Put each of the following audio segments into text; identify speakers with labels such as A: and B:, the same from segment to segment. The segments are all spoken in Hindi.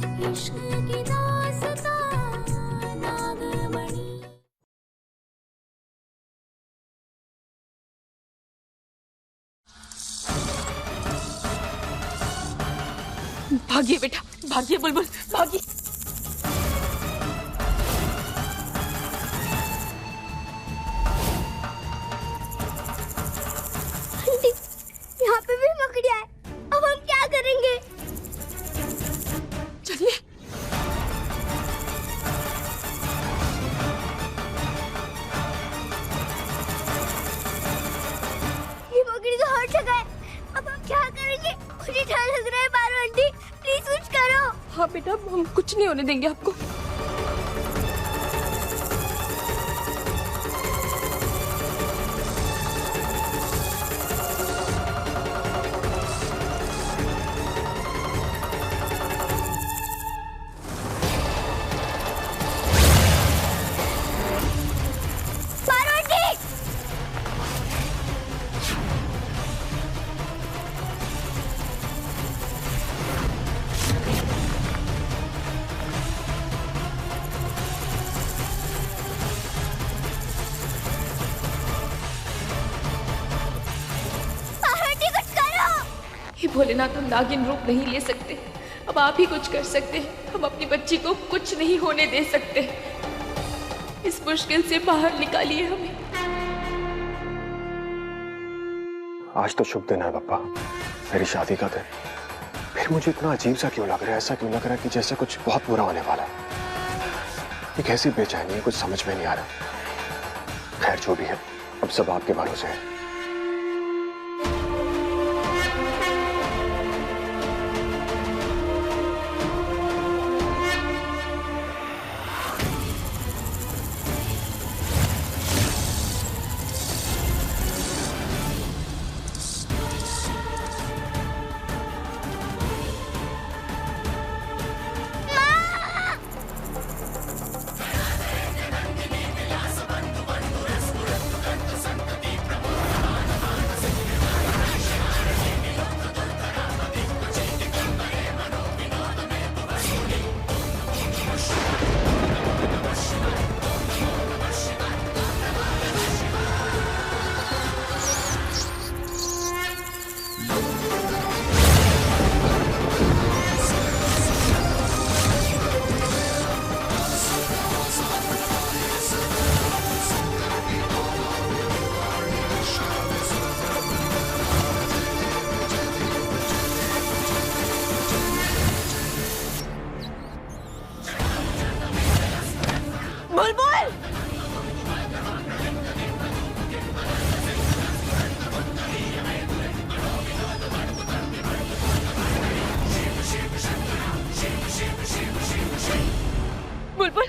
A: इश्क की दास्तां नागमणि।
B: भागिए बेटा, भागिए बुलबुल, भागिए।
C: आंटी, यहाँ पे भी मकड़ियाँ है, अब हम क्या करेंगे?
B: चलिए।
C: ये मकड़ी तो हर जगह है, अब हम क्या करेंगे? मुझे डर लग रहा है पारो आंटी, प्लीज कुछ करो।
B: हाँ बेटा, हम कुछ नहीं होने देंगे आपको।
C: पारो आंटी! पारो आंटी, कुछ करो।
B: हे भोलेनाथ, हम नागिन रूप नहीं ले सकते, अब आप ही कुछ कर सकते हैं। हम अपनी बच्ची को कुछ नहीं होने दे सकते। इस मुश्किल से बाहर निकालिए हमें।
D: आज तो शुभ दिन है पप्पा, मेरी शादी का दिन। फिर मुझे इतना अजीब सा क्यों लग रहा है, ऐसा क्यों लग रहा है कि जैसे कुछ बहुत बुरा होने वाला है। ये कैसी बेचैनी है, कुछ समझ में नहीं आ रहा। खैर जो भी है, अब सब आपके भरोसे है।
B: बुलबुल! बुलबुल!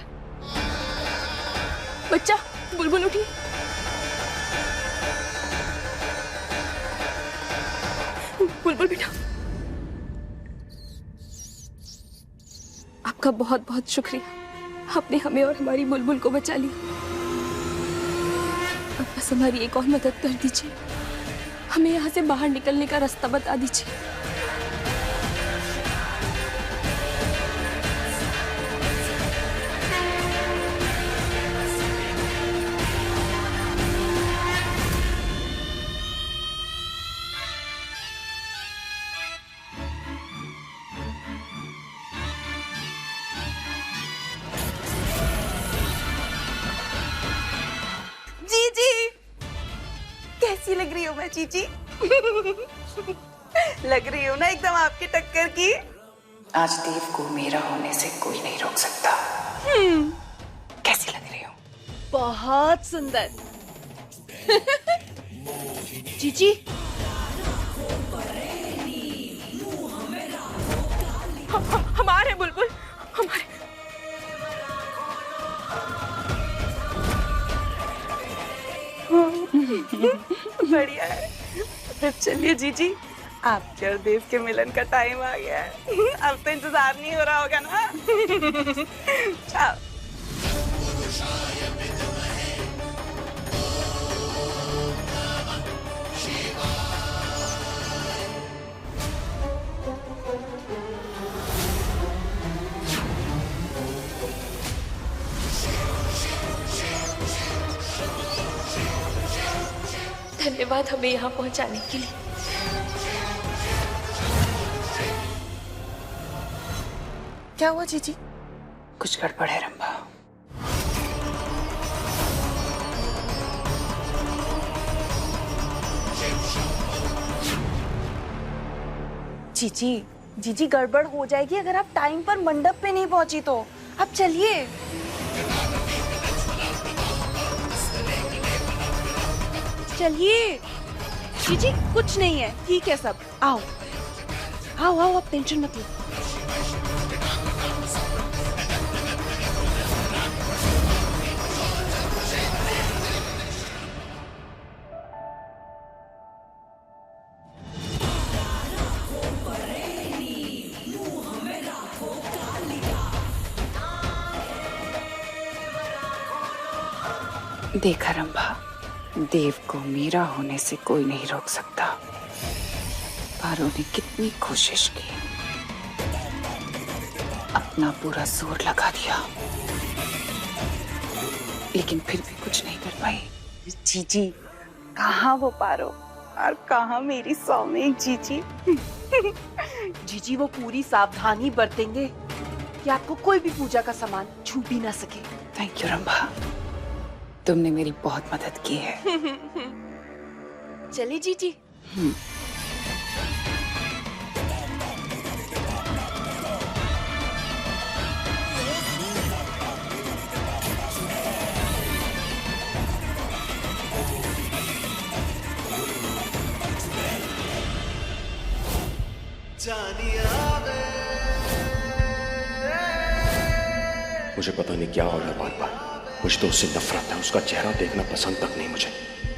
B: बच्चा, बुलबुल उठी। बुलबुल बेटा, आपका बहुत बहुत शुक्रिया। आपने हमें और हमारी बुलबुल को बचा लिया। अब बस हमारी एक और मदद कर दीजिए, हमें यहाँ से बाहर निकलने का रास्ता बता दीजिए।
E: कैसी लग रही हूँ मैं चीची? लग रही हूँ ना एकदम आपकी टक्कर की।
F: आज देव को मेरा होने से कोई नहीं रोक सकता। कैसी लग रही हूँ?
E: बहुत सुंदर। चीची,
B: हमारे बुलबुल, हमारे।
E: बढ़िया है। फिर चलिए जीजी, आपके और देव के मिलन का टाइम आ गया है। अब तो इंतजार नहीं हो रहा होगा ना? चलो।
B: धन्यवाद हमें यहाँ पहुँचाने के लिए।
E: क्या हुआ जीजी?
F: कुछ गड़बड़ है रंभा।
E: जीजी जीजी गड़बड़ हो जाएगी अगर आप टाइम पर मंडप पे नहीं पहुंची तो। अब चलिए। चलिए जीजी, कुछ नहीं है, ठीक है सब। आओ आओ आओ, आप टेंशन मत लो।
F: देखा रंभा, देव को मेरा होने से कोई नहीं रोक सकता। पारो ने कितनी कोशिश की, अपना पूरा जोर लगा दिया, लेकिन फिर भी कुछ नहीं कर पाई।
E: जीजी, कहाँ वो पारो और कहाँ मेरी सौमिक जीजी। जीजी वो पूरी सावधानी बरतेंगे कि आपको कोई भी पूजा का सामान छू भी ना सके।
F: थैंक यू रंभा, तुमने मेरी बहुत मदद की है।
E: चलिए जीजी।
D: मुझे पता नहीं क्या हो रहा है बार बार। मुझे तो उससे नफरत है, उसका चेहरा देखना पसंद तक नहीं मुझे।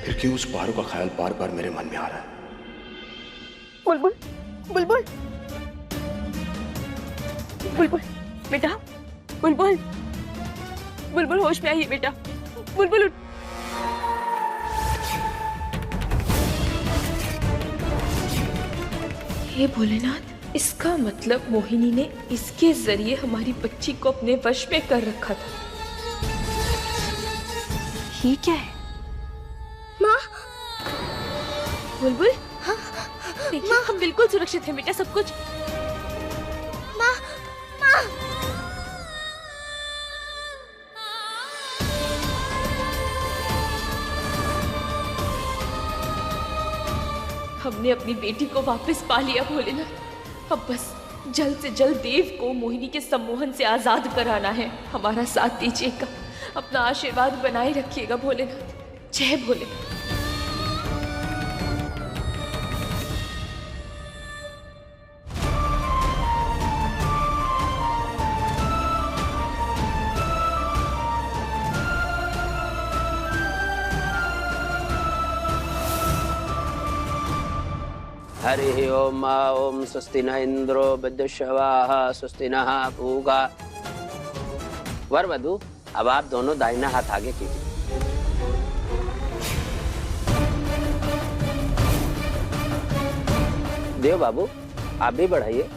D: फिर क्यों उस पारो का ख्याल बार बार मेरे मन में आ रहा है।
B: बुलबुल, बुलबुल, बुलबुल, बेटा, बुलबुल, बुलबुल होश में आइए बेटा, बुलबुल उठ। हे भोलेनाथ, इसका मतलब मोहिनी ने इसके जरिए हमारी बच्ची को अपने वश में कर रखा था। ये क्या है?
C: माँ,
B: बुलबुल, देखिए हम बिल्कुल सुरक्षित हैं बेटा, सब कुछ।
C: माँ, माँ।
B: हमने अपनी बेटी को वापस पा लिया भोलेनाथ। अब बस जल्द से जल्द देव को मोहिनी के सम्मोहन से आजाद कराना है। हमारा साथ दीजिएगा, अपना आशीर्वाद बनाए रखिएगा भोलेनाथ। जय भोलेनाथ।
G: हरि ओम ओम स्वस्ति न इंद्रो वृद्धश्रवाः स्वस्ति नः पूगा। वर वधू, अब आप दोनों दाहिना हाथ आगे कीजिए। देव बाबू, आप भी बढ़ाइए।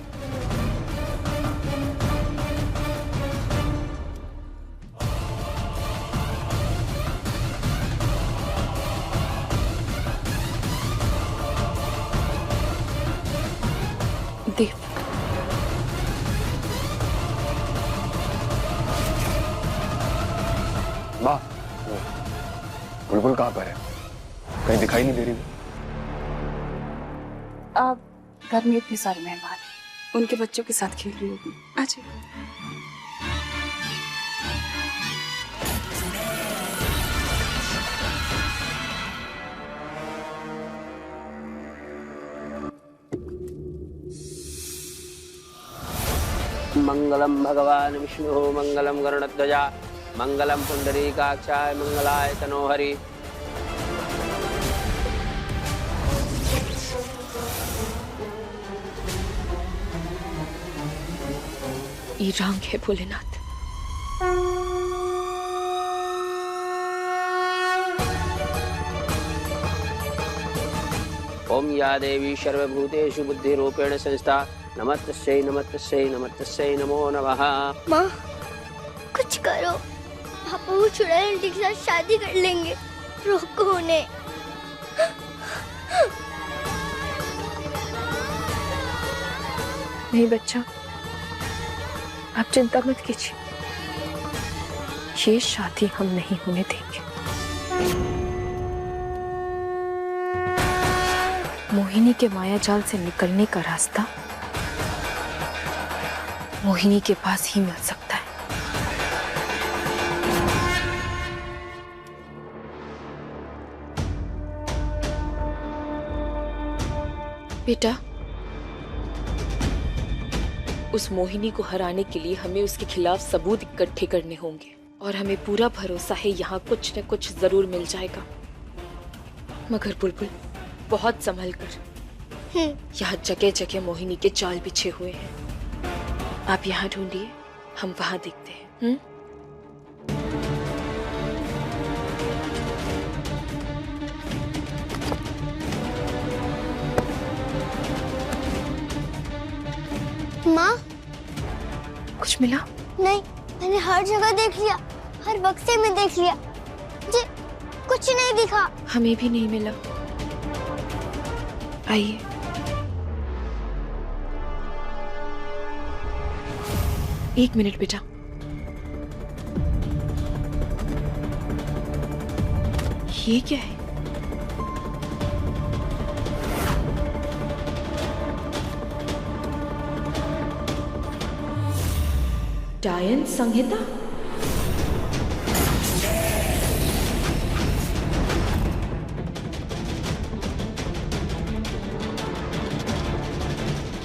F: देव,
D: माँ, बुलबुल कहाँ पर है? कहीं दिखाई नहीं दे रही।
F: आप घर में इतने सारे मेहमान हैं, उनके बच्चों के साथ खेल रही होगी। आ जाइए।
G: मंगलम भगवान विष्णु मंगलम गरुड़ध्वजा मंगलम पुंडरीकाक्षाय मंगलाय तनोहरि।
B: ये रंग है भोलेनाथ।
G: ओम या देवी सर्वभूतेषु बुद्धिरूपेण संस्था नमस्तस्यै नमस्तस्यै नमस्तस्यै नमो नमः।
C: माँ, कुछ करो। पापा वो चुड़ैल आंटी के साथ शादी कर लेंगे, रोको उन्हें।
B: नहीं बच्चा, आप चिंता मत कीजिए, ये शादी हम नहीं होने देंगे। मोहिनी के माया जाल से निकलने का रास्ता मोहिनी के पास ही मिल सकता है। बेटा, उस मोहिनी को हराने के लिए हमें उसके खिलाफ सबूत इकट्ठे करने होंगे और हमें पूरा भरोसा है यहाँ कुछ न कुछ जरूर मिल जाएगा। मगर बुलबुल, बहुत संभल कर, यहाँ जगह जगह मोहिनी के जाल बिछे हुए हैं। आप यहाँ ढूंढिए, हम वहां देखते हैं।
C: माँ,
B: कुछ मिला?
C: नहीं, मैंने हर जगह देख लिया, हर बक्से में देख लिया, मुझे कुछ नहीं दिखा।
B: हमें भी नहीं मिला। आइए। एक मिनट बेटा। ये क्या है? डायन संहिता?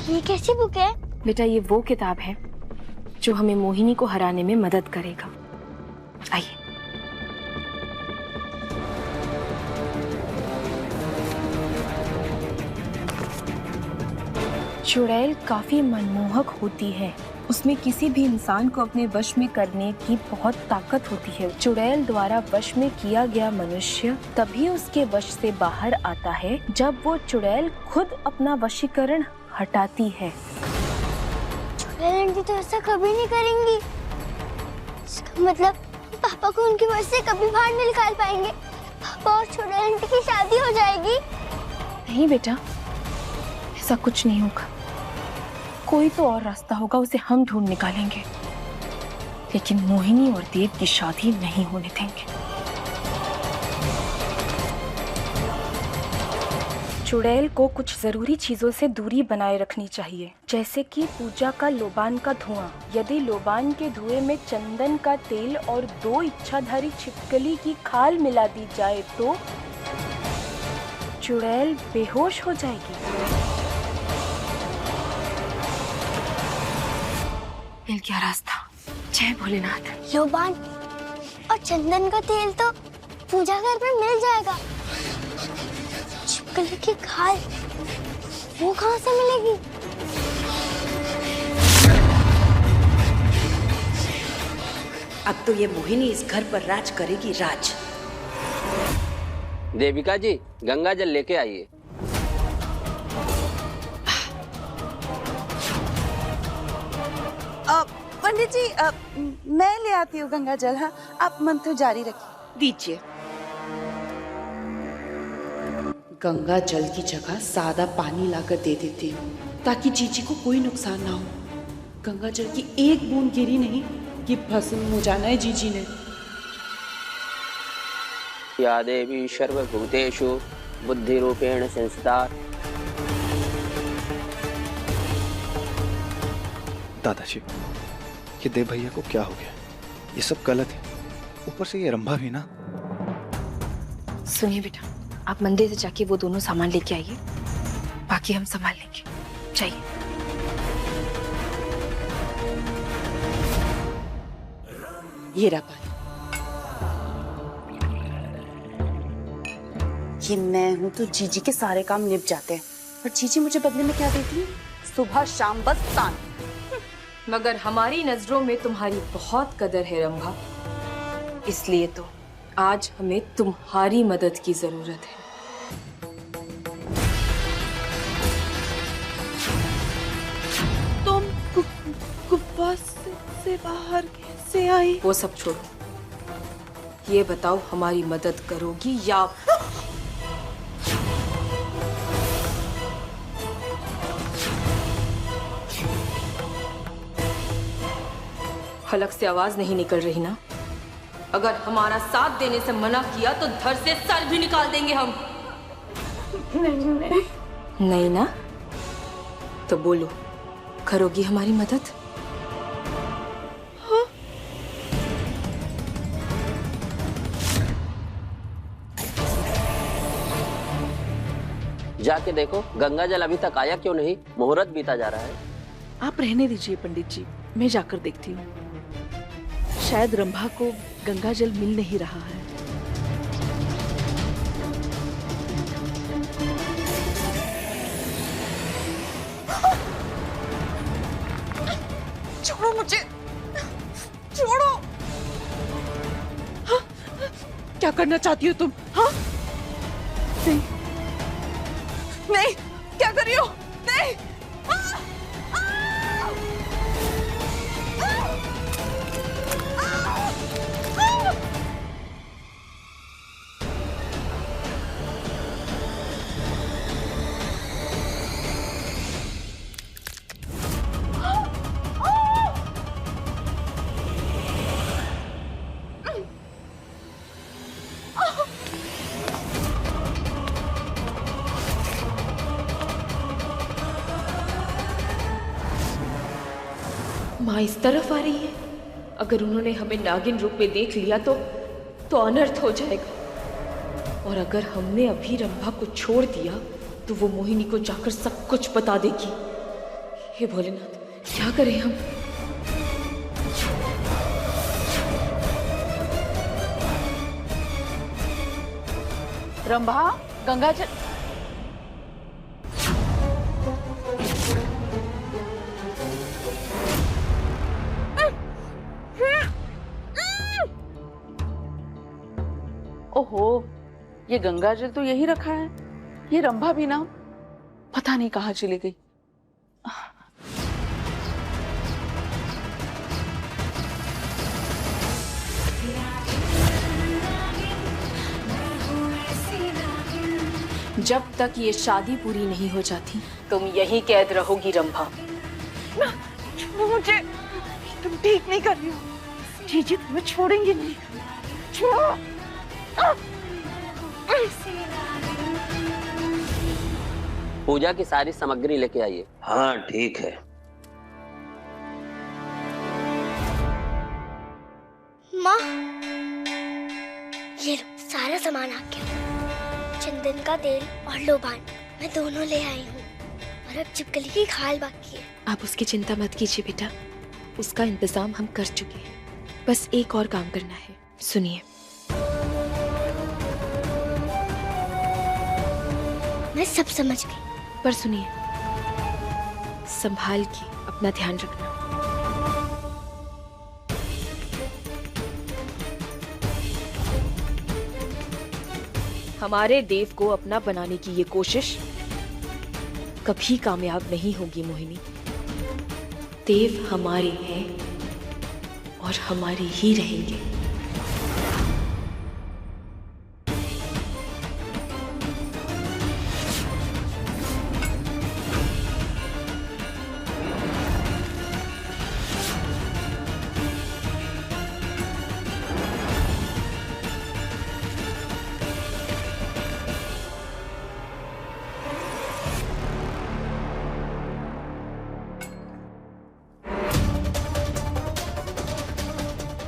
C: ये कैसी बुक है?
B: बेटा, ये वो किताब है जो हमें मोहिनी को हराने में मदद करेगा। आइए। चुड़ैल काफी मनमोहक होती है। उसमें किसी भी इंसान को अपने वश में करने की बहुत ताकत होती है। चुड़ैल द्वारा वश में किया गया मनुष्य तभी उसके वश से बाहर आता है जब वो चुड़ैल खुद अपना वशीकरण हटाती है।
C: चुड़ैल आंटी तो ऐसा कभी नहीं करेंगी। इसका मतलब पापा को उनकी वजह से कभी बाहर नहीं निकाल पाएंगे। पापा और चुड़ैल आंटी की शादी हो जाएगी।
B: नहीं बेटा, ऐसा कुछ नहीं होगा। कोई तो और रास्ता होगा, उसे हम ढूंढ निकालेंगे, लेकिन मोहिनी और देव की शादी नहीं होने देंगे। चुड़ैल को कुछ जरूरी चीजों से दूरी बनाए रखनी चाहिए, जैसे कि पूजा का लोबान का धुआं। यदि लोबान के धुएं में चंदन का तेल और 2 इच्छाधारी छिपकली की खाल मिला दी जाए तो चुड़ैल बेहोश हो जाएगी। मिल गया रास्ता। जय भोलेनाथ।
C: लोबान और चंदन का तेल तो पूजा घर में मिल जाएगा। छिपकली की खाल वो कहाँ से मिलेगी?
H: अब तो ये मोहिनी इस घर पर राज करेगी, राज।
G: देविका जी, गंगा जल लेके आइए।
E: पंडित जी, मैं ले आती हूँ गंगा जल। हाँ, आप मंत्र जारी रखिए।
H: दीजिए। गंगा जल की जगह सादा पानी लाकर दे देती हूँ ताकि जीजी को कोई नुकसान ना हो। गंगा जल की एक बूंद गिरी नहीं कि भस्म हो जाना है जीजी ने।
G: या देवी सर्वभूतेषु बुद्धि रूपेण संस्था।
D: दादाजी, ये देव भैया को क्या हो गया? ये सब गलत है। ऊपर से ये रंभा भी ना।
B: सुनिए बेटा, आप मंदिर से जाके वो दोनों सामान लेके आइए, बाकी हम संभाल लेंगे। जाइए।
H: ये रहा पानी। ये मैं हूं तो जीजी के सारे काम निप जाते हैं, पर जीजी मुझे बदले में क्या देती है? सुबह शाम बस तान।
B: मगर हमारी नजरों में तुम्हारी बहुत कदर है रंभा, इसलिए तो आज हमें तुम्हारी मदद की जरूरत है।
E: तुम गुफा से बाहर कैसे आई?
B: वो सब छोड़ो, ये बताओ हमारी मदद करोगी या हलक से आवाज नहीं निकल रही ना? अगर हमारा साथ देने से मना किया तो धड़ से सर भी निकाल देंगे हम। नहीं ना? तो बोलो, करोगी हमारी मदद? हाँ?
G: जाके देखो गंगा जल अभी तक आया क्यों नहीं? मुहूर्त बीता जा रहा है।
E: आप रहने दीजिए पंडित जी, मैं जाकर देखती हूँ। शायद रंभा को गंगा जल मिल नहीं रहा है।
F: छोड़ो मुझे, छोड़ो।
E: हाँ? क्या करना चाहती हो तुम? हाँ? नहीं, नहीं, क्या कर रही हो? नहीं।
B: माँ इस तरफ आ रही है। अगर उन्होंने हमें नागिन रूप में देख लिया तो अनर्थ हो जाएगा। और अगर हमने अभी रंभा को छोड़ दिया तो वो मोहिनी को जाकर सब कुछ बता देगी। हे भोलेनाथ, क्या करें हम?
E: रंभा, गंगा जल। ओहो, ये गंगा जल तो यही रखा है। ये रंभा भी ना पता नहीं कहाँ चली गई।
B: जब तक ये शादी पूरी नहीं हो जाती तुम यहीं कैद रहोगी रंभा।
E: मुझे, तुम ठीक नहीं कर रही हो। जीजी तुम्हें छोड़ेंगे नहीं। छोड़ो।
G: पूजा की सारी सामग्री लेके आइए। हाँ ठीक है।
C: माँ, ये लो सारा सामान आ गया। चंदन का तेल और लोबान मैं दोनों ले आई हूँ। और अब छिपकली की खाल बाकी है।
B: आप उसकी चिंता मत कीजिए बेटा, उसका इंतजाम हम कर चुके हैं। बस एक और काम करना है। सुनिए,
C: मैं सब समझ गई।
B: पर सुनिए, संभाल के अपना ध्यान रखना। हमारे देव को अपना बनाने की ये कोशिश कभी कामयाब नहीं होगी मोहिनी। देव हमारे हैं और हमारे ही रहेंगे।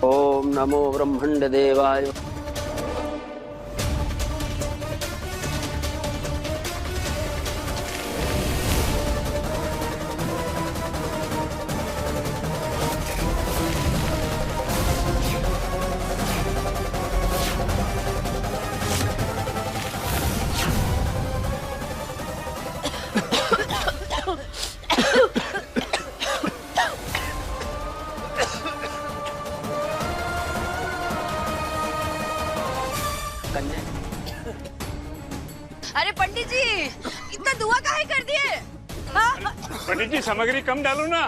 G: ओम नमो ब्रह्मंड देवाय।
I: अरे पंडित जी, इतना धुआं काहे कर दिए? हाँ?
J: पंडित जी सामग्री कम डालो ना।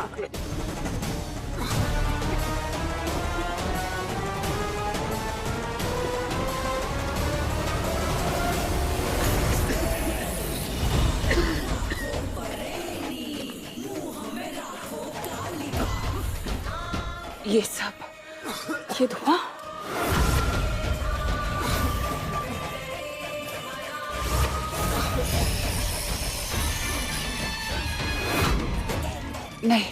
F: ये सब, ये धुआं। नहीं,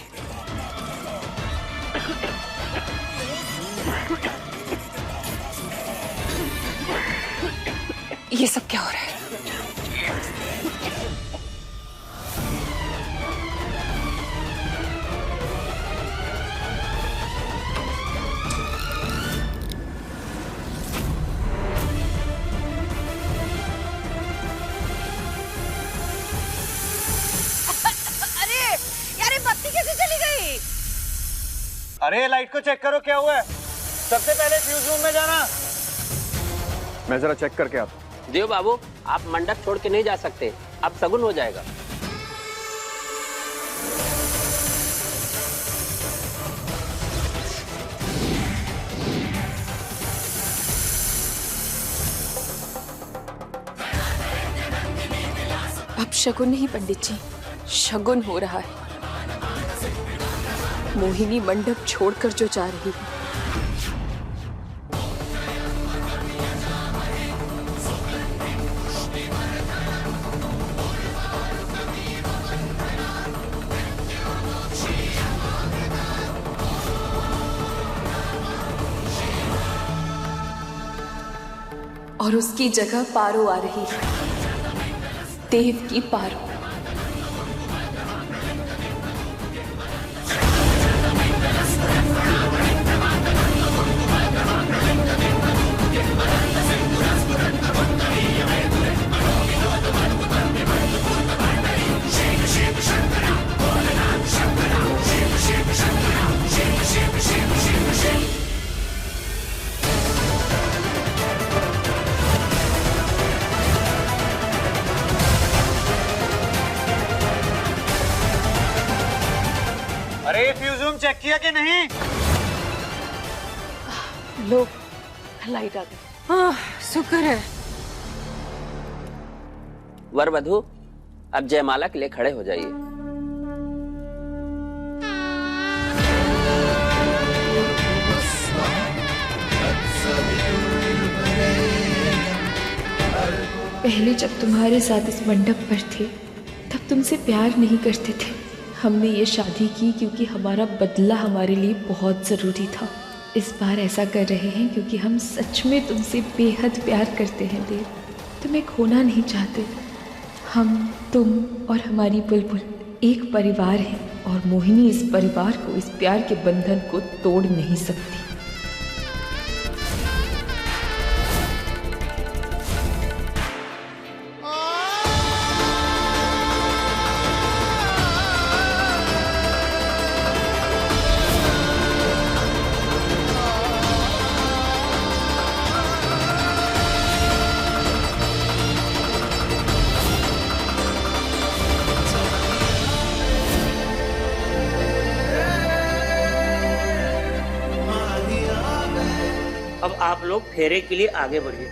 F: ये सब क्या हो रहा है?
K: अरे लाइट को चेक करो क्या हुआ है। सबसे पहले फ्यूज रूम में जाना।
D: मैं जरा चेक करके आता हूँ।
G: देव बाबू, आप मंडप छोड़ के नहीं जा सकते, अब शगुन हो जाएगा।
B: अब शगुन नहीं पंडित जी, शगुन हो रहा है। मोहिनी मंडप छोड़कर जो जा रही है। और उसकी जगह पारो आ रही है, देव की पारो।
K: अरे फ्यूज रूम चेक किया कि नहीं?
E: लो, लाइट आ गई। शुक्र है।
G: वर वधू, अब जयमाला के लिए खड़े हो जाइए।
B: पहले जब तुम्हारे साथ इस मंडप पर थे, तब तुमसे प्यार नहीं करते थे। हमने ये शादी की क्योंकि हमारा बदला हमारे लिए बहुत ज़रूरी था। इस बार ऐसा कर रहे हैं क्योंकि हम सच में तुमसे बेहद प्यार करते हैं देव। तुम्हें खोना नहीं चाहते। हम, तुम और हमारी बुलबुल एक परिवार है और मोहिनी इस परिवार को, इस प्यार के बंधन को तोड़ नहीं सकती।
L: अब आप लोग फेरे के लिए आगे बढ़िए।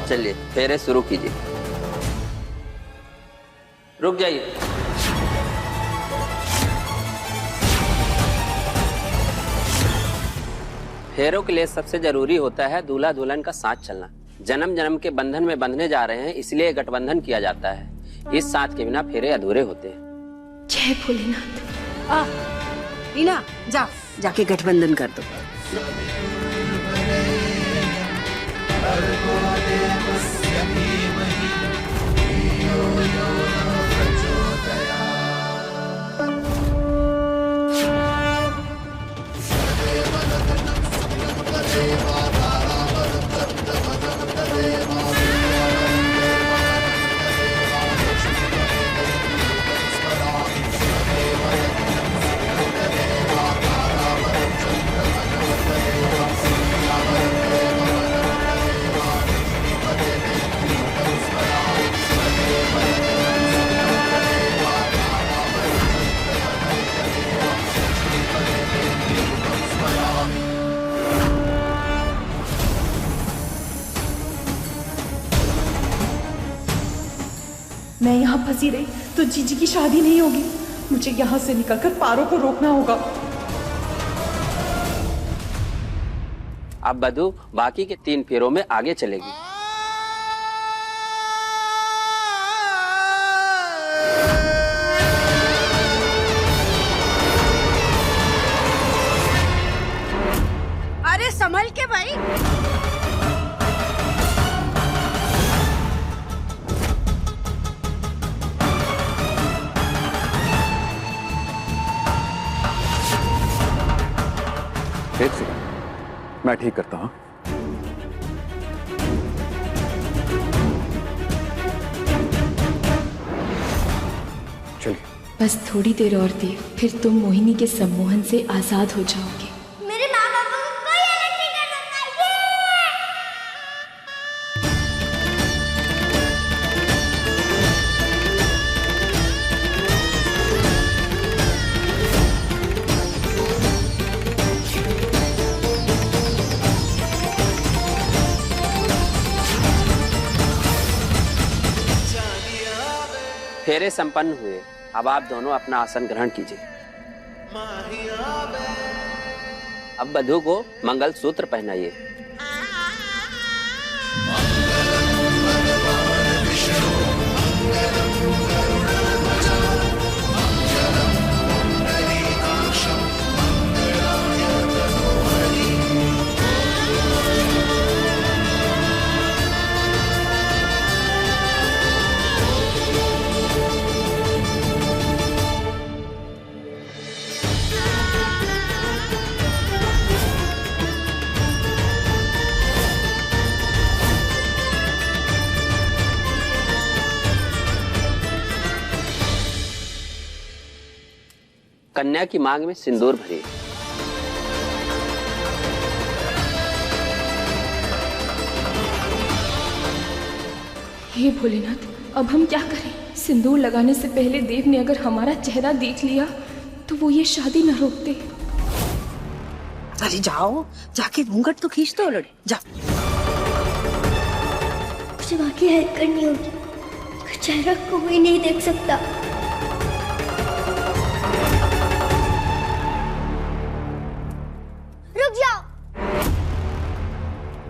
G: चलिए फेरे शुरू कीजिए। रुक जाइए। फेरों के लिए सबसे जरूरी होता है दूल्हा दुल्हन का साथ चलना। जन्म जन्म के बंधन में बंधने जा रहे हैं, इसलिए गठबंधन किया जाता है। इस साथ के बिना फेरे अधूरे होते हैं।
B: जय भोलेनाथ।
E: रीना, जाके गठबंधन कर दो।
H: मैं यहाँ फंसी रही तो जीजी की शादी नहीं होगी। मुझे यहाँ से निकलकर पारो को रोकना होगा।
G: अब बधू बाकी के 3 फेरों में आगे चलेगी।
I: अरे संभल के भाई।
D: एक सेकंड, मैं ठीक करता हूँ। चलिए।
B: बस थोड़ी देर और दी, फिर तुम मोहिनी के सम्मोहन से आजाद हो जाओगे।
C: मेरे माँ बाप को कोई अलग नहीं कर सकता।
G: फेरे संपन्न हुए। अब आप दोनों अपना आसन ग्रहण कीजिए। अब वधू को मंगल सूत्र पहनाइए। कन्या की मांग में सिंदूर भरिए।
B: हे भोलेनाथ, अब हम क्या करें? सिंदूर लगाने से पहले देव ने अगर हमारा चेहरा देख लिया तो वो ये शादी न रोकते।
I: अरे जाओ, जाके घूंघट तो खींच दो लड़े, जाओ।
C: मुझे बाकी हेल्प करनी होगी। चेहरा कोई नहीं देख सकता। रुक जाओ,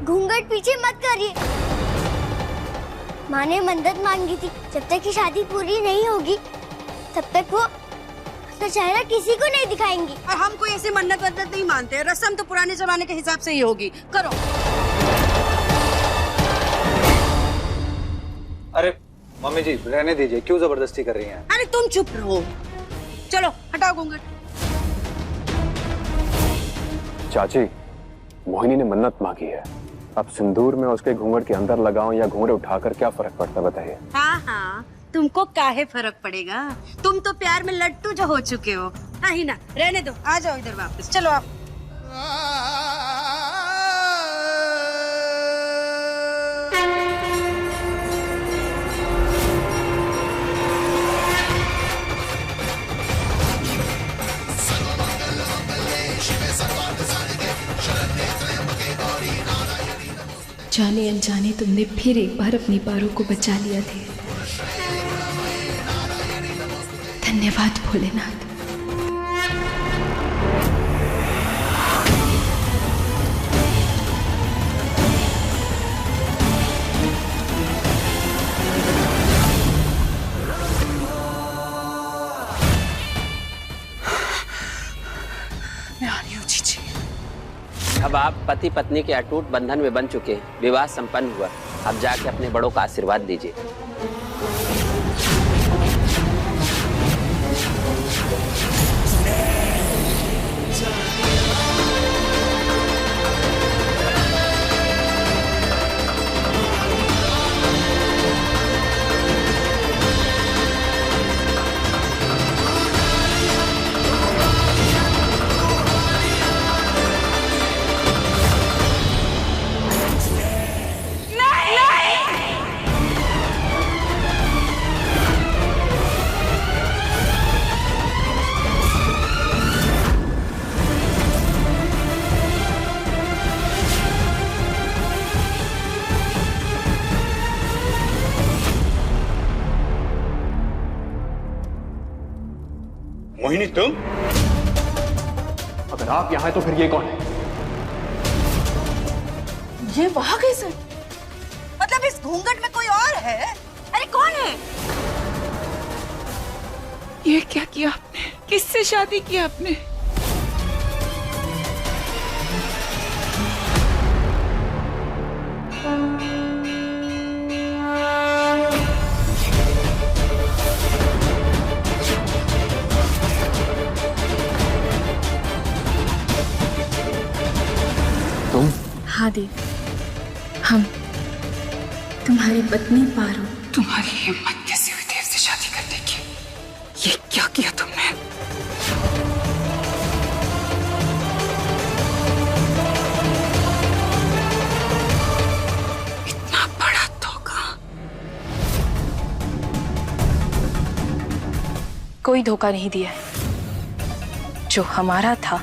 C: घूंघट पीछे मत करिए। माँ ने मन्नत मांगी थी, जब तक की शादी पूरी नहीं होगी तब तक वो अपना चेहरा किसी को नहीं दिखाएंगी।
I: और हम कोई ऐसी मन्नत वन्नत नहीं मानते। रस्म तो पुराने जमाने के हिसाब से ही होगी। करो।
K: अरे मम्मी जी रहने दीजिए, क्यों जबरदस्ती कर रही हैं?
I: अरे तुम चुप रहो। चलो हटाओ घूंघट।
D: चाची, मोहिनी ने मन्नत मांगी है। अब सिंदूर में उसके घूंघट के अंदर लगाऊं या घूंघट उठाकर क्या फर्क पड़ता बताइए?
I: हाँ हाँ, तुमको काहे फर्क पड़ेगा? तुम तो प्यार में लट्टू जो हो चुके हो। हाँ ही ना, रहने दो। आ जाओ इधर वापस। चलो आप।
B: जाने अनजाने तुमने फिर एक बार अपनी पारो को बचा लिया थे। धन्यवाद भोलेनाथ।
G: अब आप पति पत्नी के अटूट बंधन में बन चुके हैं। विवाह संपन्न हुआ। अब जाके अपने बड़ों का आशीर्वाद दीजिए।
J: मोहिनी तुम?
D: अगर आप यहाँ हैं तो फिर ये कौन है?
I: ये वहां कैसे? मतलब इस घूंघट में कोई और है? अरे कौन है?
F: ये क्या किया आपने? किससे शादी की आपने?
A: हाँ देव, हम तुम्हारी पत्नी पारो।
F: तुम्हारी हिम्मत कैसे हुई देव से शादी करने की? ये क्या किया तुमने? इतना बड़ा धोखा।
B: कोई धोखा नहीं दिया है। जो हमारा था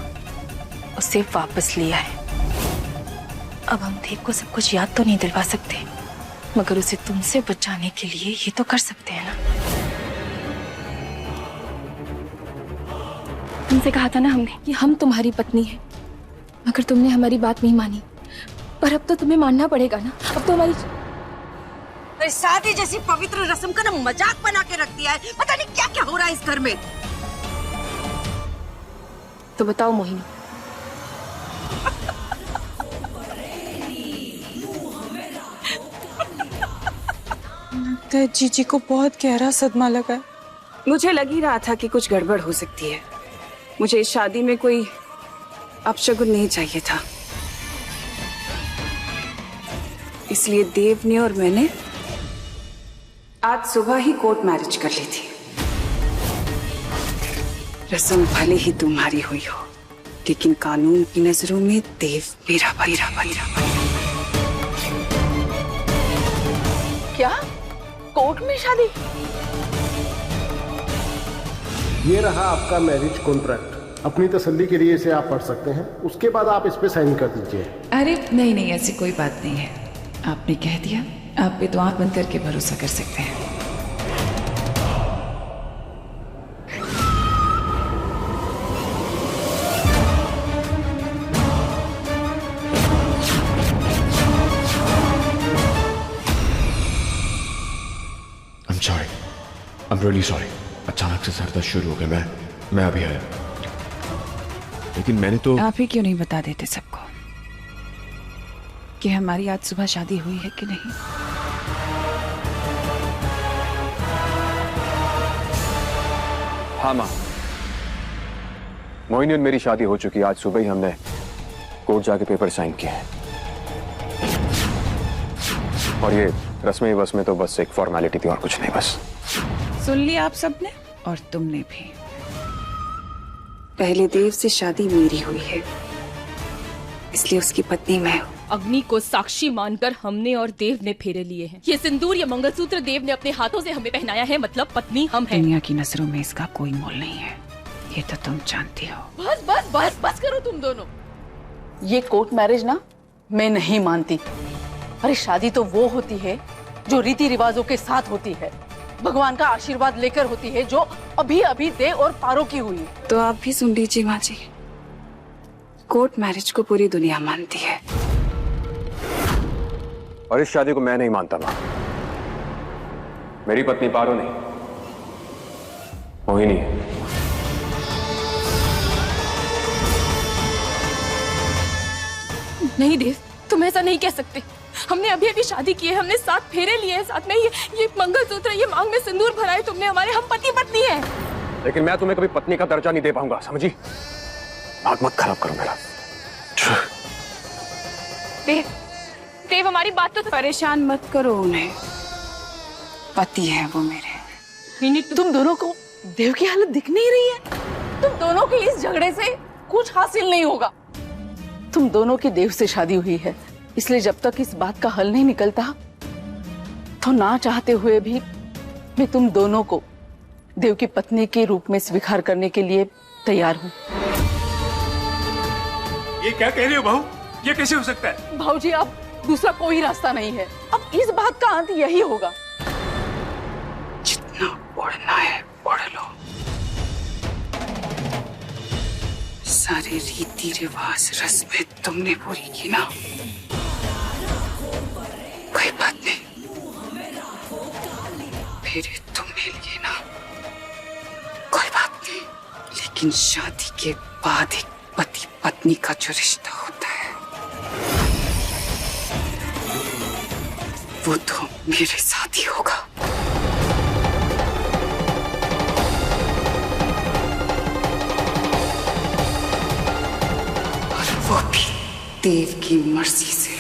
B: उसे वापस लिया है। अब हम देव को सब कुछ याद तो नहीं दिलवा सकते, मगर उसे तुमसे बचाने के लिए ये तो कर सकते हैं ना। तुमसे कहा था ना हमने कि हम तुम्हारी पत्नी हैं, मगर तुमने हमारी बात नहीं मानी। पर अब तो तुम्हें मानना पड़ेगा ना। अब तो हमारी
I: शादी जैसी पवित्र रस्म का ना मजाक बना के रख दिया है। पता नहीं क्या क्या हो रहा है इस घर में।
B: तो बताओ मोहिनी,
F: जीजी को बहुत गहरा सदमा लगा है। मुझे लग ही रहा था कि कुछ गड़बड़ हो सकती है। मुझे इस शादी में कोई अपशगुन नहीं चाहिए था, इसलिए देव ने और मैंने आज सुबह ही कोर्ट मैरिज कर ली थी। रस्म भले ही तुम्हारी हुई हो, लेकिन कानून की नजरों में देव मेरा मेरा मेरा।
E: क्या कोर्ट में शादी?
M: ये रहा आपका मैरिज कॉन्ट्रैक्ट। अपनी तसल्ली के लिए इसे आप पढ़ सकते हैं, उसके बाद आप इस पे साइन कर दीजिए।
F: अरे नहीं नहीं, ऐसी कोई बात नहीं है। आपने कह दिया, आप पे तो आंख बंद करके भरोसा कर सकते हैं।
D: I'm really sorry. अचानक से सर दर्द शुरू हो गया। मैं अभी आया, लेकिन मैंने तो।
F: आप ही क्यों नहीं बता देते सबको कि हमारी आज सुबह शादी हुई है कि नहीं?
D: हाँ माँ, मोहिनी और मेरी शादी हो चुकी है। आज सुबह ही हमने कोर्ट जाके पेपर साइन किए हैं, और ये रस्में वस्में तो बस एक फॉर्मेलिटी थी और कुछ नहीं। बस
F: सुन लिया आप सबने, और तुमने भी। पहले देव से शादी मेरी हुई है, इसलिए उसकी पत्नी मैं हूँ।
B: अग्नि को साक्षी मानकर हमने और देव ने फेरे लिए हैं। ये सिंदूर, ये मंगलसूत्र देव ने अपने हाथों से हमें पहनाया है, मतलब पत्नी हम हैं।
F: दुनिया की नजरों में इसका कोई मोल नहीं है, ये तो तुम जानती हो।
E: बस बस बस बस करो तुम दोनों। ये कोर्ट मैरिज ना मैं नहीं मानती। अरे शादी तो वो होती है जो रीति रिवाजों के साथ होती है, भगवान का आशीर्वाद लेकर होती है, जो अभी अभी देव और पारो की हुई है।
F: तो आप भी सुन लीजिए माँ जी, कोर्ट मैरिज को पूरी दुनिया मानती है,
D: और इस शादी को मैं नहीं मानता माँ। मेरी पत्नी पारो नहीं, मोहिनी है।
B: नहीं देव, तुम ऐसा नहीं कह सकते। हमने अभी अभी शादी की है, हमने 7 फेरे लिए हैं, साथ में ये मंगलसूत्र, ये मांग में सिंदूर भरा है तुमने हमारे। हम पति पत्नी हैं।
D: लेकिन मैं तुम्हें कभी पत्नी का दर्जा नहीं दे पाऊंगा, समझी? आग मत खराब करो मेरा।
B: देव हमारी बात तो।
F: परेशान मत करो उन्हें, पति है वो मेरे।
E: तुम दोनों को देव की हालत दिख नहीं रही है? तुम दोनों के इस झगड़े से कुछ हासिल नहीं होगा। तुम दोनों की देव से शादी हुई है, इसलिए जब तक इस बात का हल नहीं निकलता, तो ना चाहते हुए भी मैं तुम दोनों को देव की पत्नी के रूप में स्वीकार करने के लिए तैयार हूँ।
J: ये क्या कह रहे हो बहू? ये कैसे हो सकता है?
E: भाऊजी, अब दूसरा कोई रास्ता नहीं है। अब इस बात का अंत यही होगा।
F: जितना उड़ना है उड़ लो, सारे रीति रिवाज रस्में तुमने पूरी की ना, कोई बात नहीं। फेरे तुमने लिए ना, कोई बात नहीं। लेकिन शादी के बाद एक पति पत्नी का जो रिश्ता होता है वो तो मेरे साथ ही होगा। और वो भी देव की मर्जी से।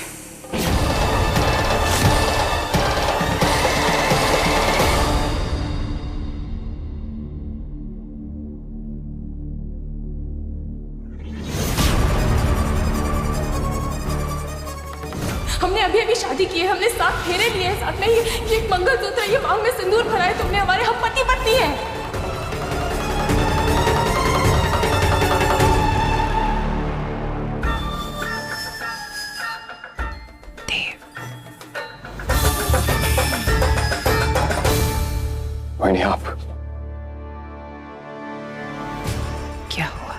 B: हमने अभी अभी शादी की है, हमने 7 फेरे लिए हैं साथ में। ये एक मंगलसूत्र है, ये मांग में सिंदूर भरा है तुमने, हमारे हम पति पत्नी हैं।
D: मोहिनी, आप
F: क्या हुआ?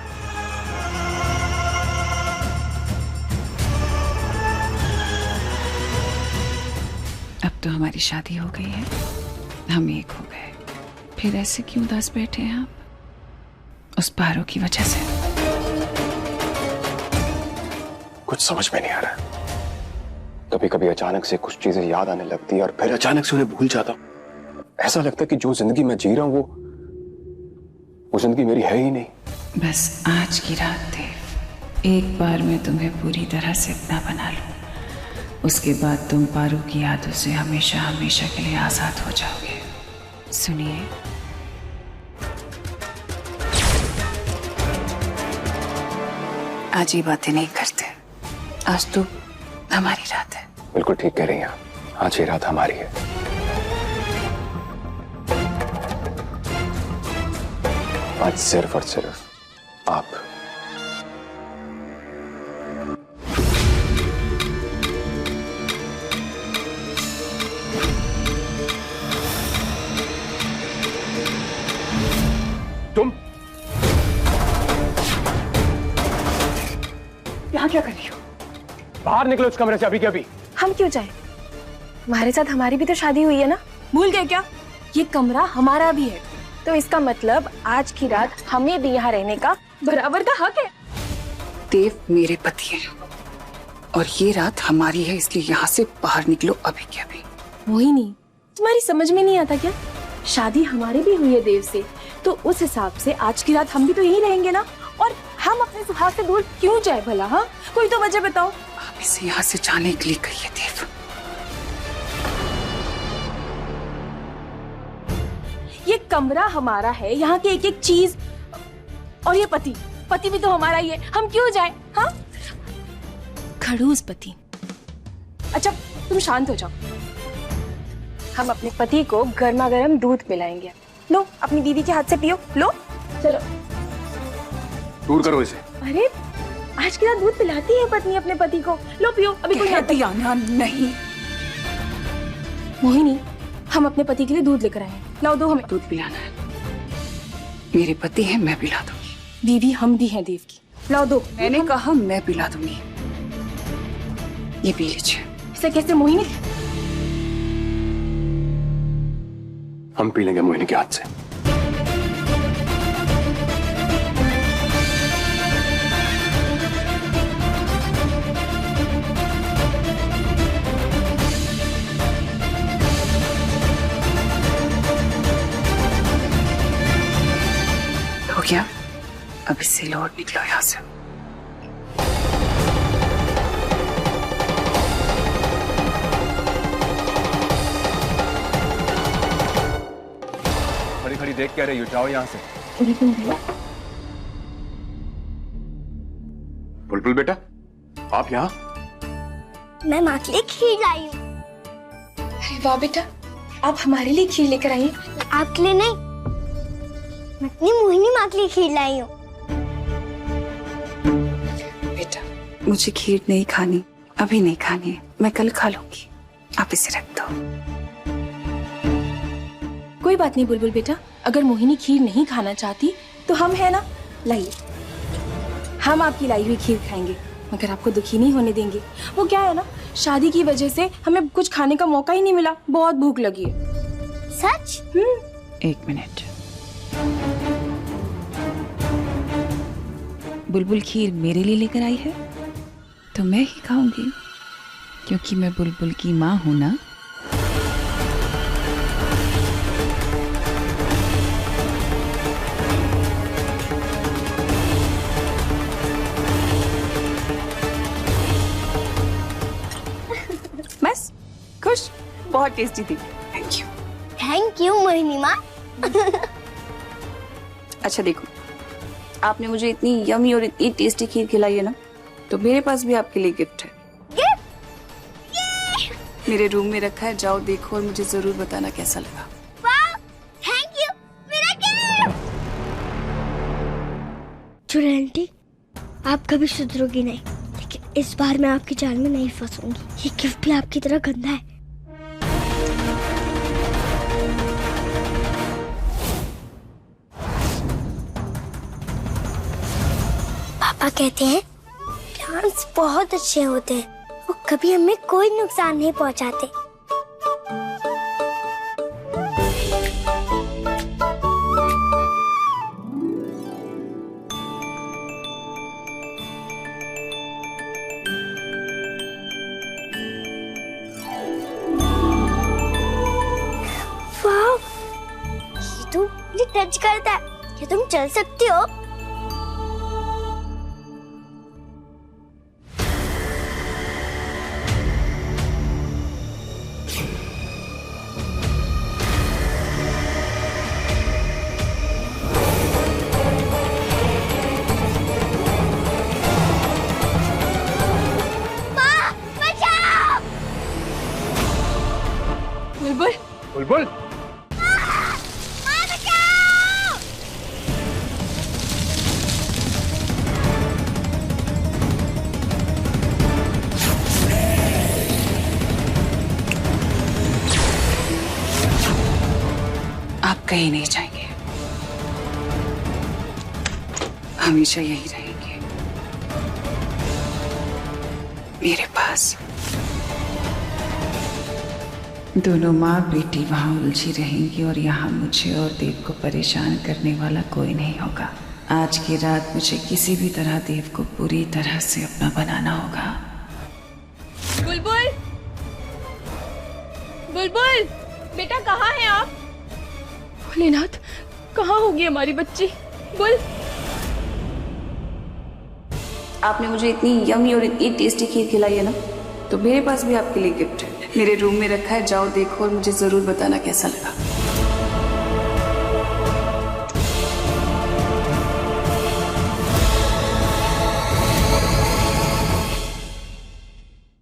F: अब तो हमारी शादी हो गई है, हम एक हो गए, फिर ऐसे क्यों उदास बैठे हैं आप? उस पारो की वजह से?
D: कुछ समझ में नहीं आ रहा। कभी कभी अचानक से कुछ चीजें याद आने लगती है और फिर अचानक से उन्हें भूल जाता। ऐसा लगता है कि जो जिंदगी मैं जी रहा हूं वो जिंदगी मेरी है ही नहीं।
F: बस आज की रात देव, एक बार मैं तुम्हें पूरी तरह से अपना बना लूं, उसके बाद तुम पारू की यादों से हमेशा हमेशा के लिए आजाद हो जाओगे। सुनिए, आज ये बातें नहीं करते, आज तो हमारी रात है।
D: बिल्कुल ठीक कह रही हैं आप, आज ये रात हमारी है। आज सिर्फ और सिर्फ आप। तुम
A: यहाँ क्या कर रही हो?
D: बाहर निकलो इस कमरे से अभी के अभी।
A: हम क्यों जाएं? हमारे साथ हमारी भी तो शादी हुई है ना, भूल गए क्या? ये कमरा हमारा भी है, तो इसका मतलब आज की रात हमें भी यहाँ रहने का बराबर का हक है।
F: देव मेरे पति हैं और ये रात हमारी है, इसलिए यहाँ से बाहर निकलो अभी के अभी।
A: मोहिनी, तुम्हारी समझ में नहीं आता क्या? शादी हमारी भी हुई है देव से, तो उस हिसाब से आज की रात हम भी तो यहीं रहेंगे ना। और हम अपने सुहाग से दूर क्यों जाए भला? हाँ, कोई तो वजह बताओ।
F: आप इसे यहाँ से जाने के लिए कहिए देव।
A: ये कमरा हमारा है, यहाँ की एक एक चीज, और ये पति भी तो हमारा ही है, हम क्यों जाएं? हाँ, खड़ूस पति। अच्छा तुम शांत हो जाओ, हम अपने पति को गर्मा गर्म दूध पिलाएंगे। लो अपनी दीदी के हाथ से पियो, लो चलो।
D: दूर करो इसे।
A: अरे आज की रात दूध पिलाती है पत्नी अपने पति को, लो पियो। अभी कोई
F: नहीं।
A: मोहिनी, हम अपने पति के लिए दूध लेकर आए हैं, लाओ दो हमें।
F: दूध पिलाना है? मेरे पति हैं, मैं पिला दूंगी।
A: दीदी हम भी हैं देव की, लाओ दो।
F: मैंने कहा मैं पिला दूंगी, ये पी लीजिए।
A: इसे कैसे मोहिनी?
D: हम पी लेंगे मोहिनी के हाथ से।
F: हो गया, अब इससे लौट निकलो यहाँ से।
D: खड़ी खड़ी देख क्या रही हो, जाओ यहाँ से। बुलबुल बेटा, आप यहाँ?
C: मैं माँ के लिए खीर लाई हूँ।
A: अरे वाह बेटा, आप हमारे लिए खीर लेकर आई हैं।
C: आपके लिए नहीं, मैं अपनी मोहिनी माँ के लिए खीर लाई हूँ।
F: बेटा मुझे खीर नहीं खानी, अभी नहीं खानी है, मैं कल खा लूंगी, आप इसे रख दो।
A: कोई बात नहीं बुलबुल बेटा, अगर मोहिनी खीर नहीं खाना चाहती तो हम है ना, लाइए हम आपकी लाई हुई खीर खाएंगे, मगर आपको दुखी नहीं होने देंगे। वो क्या है ना, शादी की वजह से हमें कुछ खाने का मौका ही नहीं मिला, बहुत भूख लगी है।
C: सच?
F: एक मिनट। बुलबुल खीर मेरे लिए लेकर आई है तो मैं ही खाऊंगी, क्योंकि मैं बुलबुल की माँ हूं ना। बस खुश? बहुत टेस्टी थी। Thank you.
C: Thank you Mohini माँ।
F: अच्छा देखो, आपने मुझे इतनी यमी और इतनी टेस्टी खीर खिलाई है ना, तो मेरे पास भी आपके लिए गिफ्ट है। मेरे रूम में रखा है, जाओ देखो और मुझे जरूर बताना कैसा लगा।
C: वाह, थैंक यू, मेरा गिफ्ट। चुड़ैल आंटी, आप कभी सुधरोगी नहीं, लेकिन इस बार मैं आपकी जाल में नहीं फंसूंगी। ये गिफ्ट भी आपकी तरह गंदा है। पापा कहते हैं प्लांट्स बहुत अच्छे होते हैं, वो कभी हमें कोई नुकसान नहीं पहुंचाते। वाह, ये तो मुझे टच करता है। क्या तुम चल सकती हो?
A: बुलबुल,
D: बुलबुल,
F: आप कहीं नहीं जाएंगे, हमेशा यही रहेंगे मेरे पास। दोनों माँ बेटी वहाँ उलझी रहेंगी और यहाँ मुझे और देव को परेशान करने वाला कोई नहीं होगा। आज की रात मुझे किसी भी तरह देव को पूरी तरह से अपना बनाना होगा।
A: बुलबुल, बुलबुल, बेटा कहाँ हैं आप? भोलेनाथ, कहाँ होगी हमारी बच्ची? बुल,
F: आपने मुझे इतनी यमी और इतनी टेस्टी खीर खिलाई है ना, तो मेरे पास भी आपके लिए गिफ्ट है। मेरे रूम में रखा है, जाओ देखो और मुझे जरूर बताना कैसा लगा।